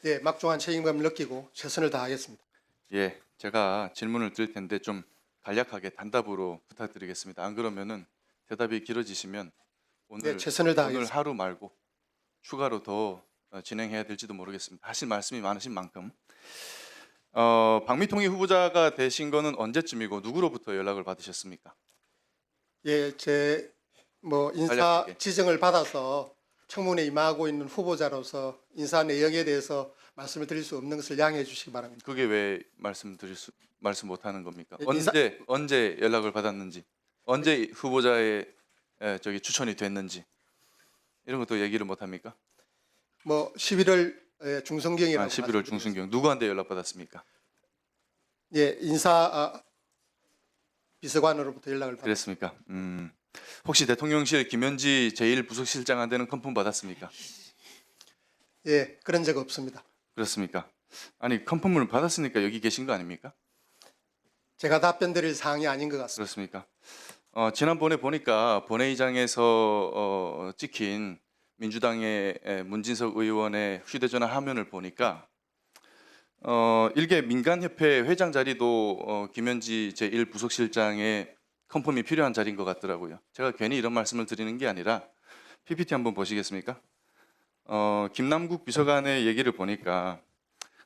예, 막중한 책임감을 느끼고 최선을 다하겠습니다. 예, 제가 질문을 드릴 텐데 좀 간략하게 단답으로 부탁드리겠습니다. 안 그러면은 대답이 길어지시면 예, 최선을 오늘 다하겠습니다. 하루 말고 추가로 더 진행해야 될지도 모르겠습니다. 하실 말씀이 많으신 만큼. 박미통이 후보자가 되신 거는 언제쯤이고 누구로부터 연락을 받으셨습니까? 예, 제 인사 간략하게. 지정을 받아서 청문회에 임하고 있는 후보자로서 인사 내역에 대해서 말씀을 드릴 수 없는 것을 양해해 주시기 바랍니다. 그게 왜 말씀 못하는 겁니까? 예, 언제 연락을 받았는지, 언제 후보자의 추천이 됐는지 이런 것도 얘기를 못 합니까? 11월 중순경이라고 11월 중순경 누구한테 연락 받았습니까? 예, 인사 비서관으로부터 연락을 받았습니다. 그랬습니까? 혹시 대통령실 김현지 제1부속실장한테는 컨펌 받았습니까? 예, 그런 적 없습니다. 그렇습니까? 아니 컨펌을 받았으니까 여기 계신 거 아닙니까? 제가 답변 드릴 사항이 아닌 것 같습니다. 그렇습니까? 지난번에 보니까 본회의장에서 찍힌 민주당의 문진석 의원의 휴대전화 화면을 보니까 일개 민간협회 회장 자리도 김현지 제1부속실장의 컨펌이 필요한 자리인 것 같더라고요. 제가 괜히 이런 말씀을 드리는 게 아니라 PPT 한번 보시겠습니까? 김남국 비서관의 얘기를 보니까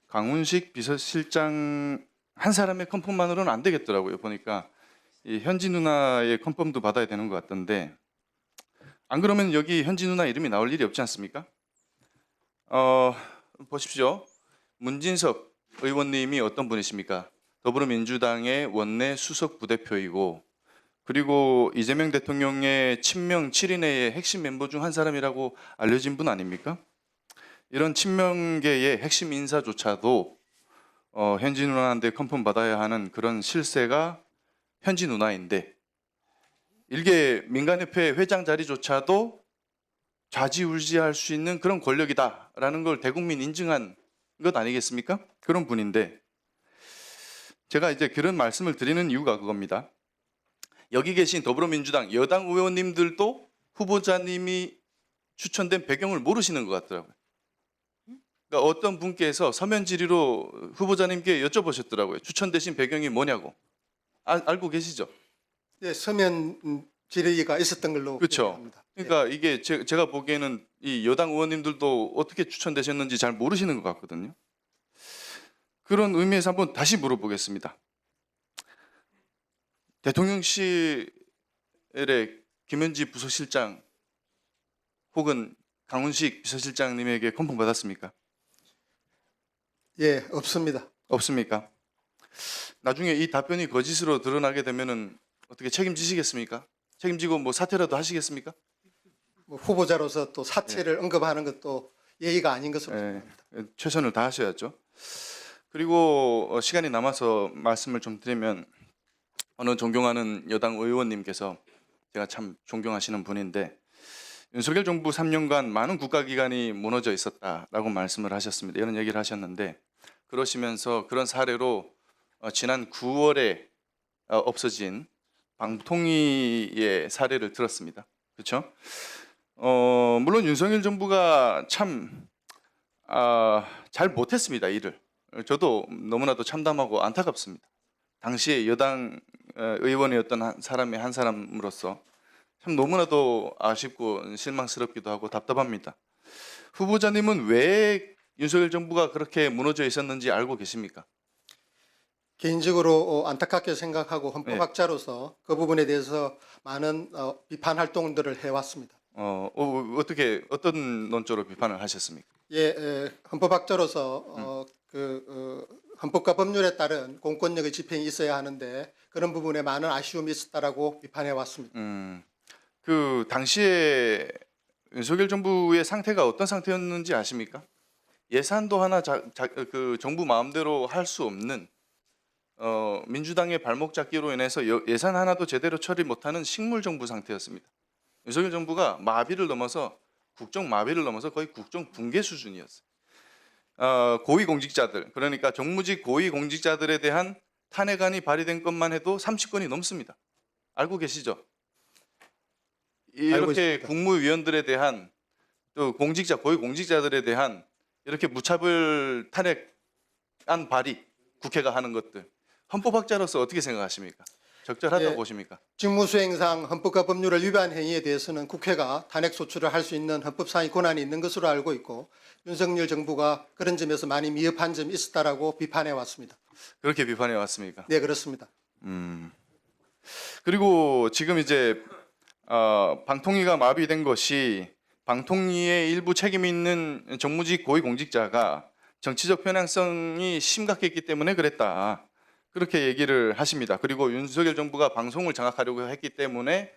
강훈식 비서실장 한 사람의 컨펌만으로는 안 되겠더라고요. 보니까 이 현지 누나의 컨펌도 받아야 되는 것 같던데 안 그러면 여기 현지 누나 이름이 나올 일이 없지 않습니까? 보십시오. 문진석 의원님이 어떤 분이십니까? 더불어민주당의 원내 수석 부대표이고 그리고 이재명 대통령의 친명 7인회의 핵심 멤버 중 한 사람이라고 알려진 분 아닙니까? 이런 친명계의 핵심 인사조차도 현지 누나한테 컨펌 받아야 하는 그런 실세가 현지 누나인데 일개 민간협회 회장 자리조차도 좌지우지할 수 있는 그런 권력이다라는 걸 대국민 인증한 것 아니겠습니까? 그런 분인데 제가 이제 그런 말씀을 드리는 이유가 그겁니다. 여기 계신 더불어민주당 여당 의원님들도 후보자님이 추천된 배경을 모르시는 것 같더라고요. 그러니까 어떤 분께서 서면 질의로 후보자님께 여쭤보셨더라고요. 추천되신 배경이 뭐냐고. 알고 계시죠? 예, 서면 질의가 있었던 걸로 그렇죠. 기억합니다. 그러니까 이게 제가 보기에는 이 여당 의원님들도 어떻게 추천되셨는지 잘 모르시는 것 같거든요. 그런 의미에서 한번 다시 물어보겠습니다. 대통령실의 김현지 부서실장 혹은 강훈식 비서실장님에게 컨펌 받았습니까? 예, 없습니다. 없습니까? 나중에 이 답변이 거짓으로 드러나게 되면은 어떻게 책임지시겠습니까? 책임지고 사퇴라도 하시겠습니까? 후보자로서 또 사체를 언급하는 것도 예의가 아닌 것으로 예, 생각합니다. 최선을 다하셔야죠. 그리고 시간이 남아서 말씀을 좀 드리면 어느 존경하는 여당 의원님께서 제가 참 존경하시는 분인데 윤석열 정부 3년간 많은 국가기관이 무너져 있었다라고 말씀을 하셨습니다. 이런 얘기를 하셨는데 그러시면서 그런 사례로 지난 9월에 없어진 방통위의 사례를 들었습니다. 그렇죠? 물론 윤석열 정부가 참 잘 못했습니다. 일을. 저도 너무나도 참담하고 안타깝습니다. 당시에 여당 의원이었던 한 사람으로서 참 너무나도 아쉽고 실망스럽기도 하고 답답합니다. 후보자님은 왜 윤석열 정부가 그렇게 무너져 있었는지 알고 계십니까? 개인적으로 안타깝게 생각하고 헌법학자로서 그 부분에 대해서 많은 비판 활동들을 해왔습니다. 어떻게 어떤 논조로 비판을 하셨습니까? 예, 헌법학자로서 헌법과 법률에 따른 공권력의 집행이 있어야 하는데 그런 부분에 많은 아쉬움이 있었다라고 비판해 왔습니다. 그 당시에 윤석열 정부의 상태가 어떤 상태였는지 아십니까? 예산도 하나 그 정부 마음대로 할 수 없는 민주당의 발목 잡기로 인해서 예산 하나도 제대로 처리 못하는 식물 정부 상태였습니다. 윤석열 정부가 국정 마비를 넘어서 거의 국정 붕괴 수준이었어요. 고위공직자들, 그러니까 정무직 고위공직자들에 대한 탄핵안이 발의된 것만 해도 30건이 넘습니다. 알고 계시죠? 알고 이렇게 있습니다. 국무위원들에 대한 또 고위공직자들에 대한 이렇게 무차별 탄핵안 발의 국회가 하는 것들 헌법학자로서 어떻게 생각하십니까? 적절하다고 예. 보십니까? 직무수행상 헌법과 법률을 위반 행위에 대해서는 국회가 탄핵 소추를 할 수 있는 헌법상의 권한이 있는 것으로 알고 있고 윤석열 정부가 그런 점에서 많이 미흡한 점이 있었다라고 비판해 왔습니다. 그렇게 비판해 왔습니까? 네, 그렇습니다. 그리고 지금 이제 방통위가 마비된 것이 방통위의 일부 책임 있는 정무직 고위공직자가 정치적 편향성이 심각했기 때문에 그랬다. 그렇게 얘기를 하십니다. 그리고 윤석열 정부가 방송을 장악하려고 했기 때문에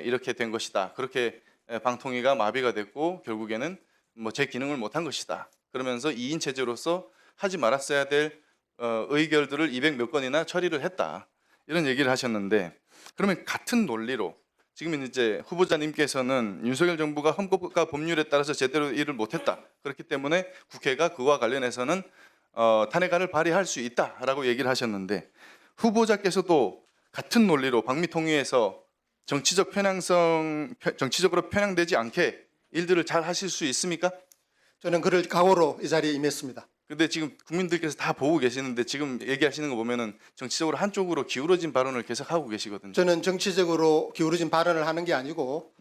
이렇게 된 것이다. 그렇게 방통위가 마비가 됐고 결국에는 뭐 제 기능을 못한 것이다. 그러면서 2인 체제로서 하지 말았어야 될 의결들을 200몇 건이나 처리를 했다. 이런 얘기를 하셨는데 그러면 같은 논리로 지금 이제 후보자님께서는 윤석열 정부가 헌법과 법률에 따라서 제대로 일을 못했다. 그렇기 때문에 국회가 그와 관련해서는 탄핵안을 발의할 수 있다라고 얘기를 하셨는데 후보자께서도 같은 논리로 방미통위에서 정치적으로 편향되지 않게 일들을 잘 하실 수 있습니까? 저는 그를 각오로 이 자리에 임했습니다. 근데 지금 국민들께서 다 보고 계시는데 지금 얘기하시는 거 보면은 정치적으로 한쪽으로 기울어진 발언을 계속 하고 계시거든요. 저는 정치적으로 기울어진 발언을 하는 게 아니고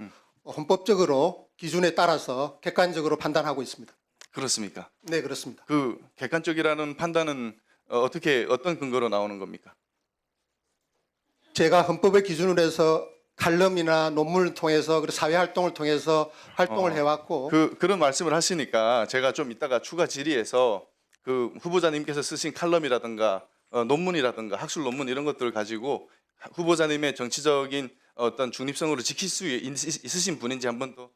헌법적으로 기준에 따라서 객관적으로 판단하고 있습니다. 그렇습니까? 네, 그렇습니다. 그 객관적이라는 판단은 어떤 근거로 나오는 겁니까? 제가 헌법의 기준으로 해서 칼럼이나 논문을 통해서 그리고 사회 활동을 통해서 활동을 해왔고 그런 말씀을 하시니까 제가 좀 이따가 추가 질의에서 그 후보자님께서 쓰신 칼럼이라든가 논문이라든가 학술 논문 이런 것들을 가지고 후보자님의 정치적인 어떤 중립성으로 지킬 수 있으신 분인지 한번 더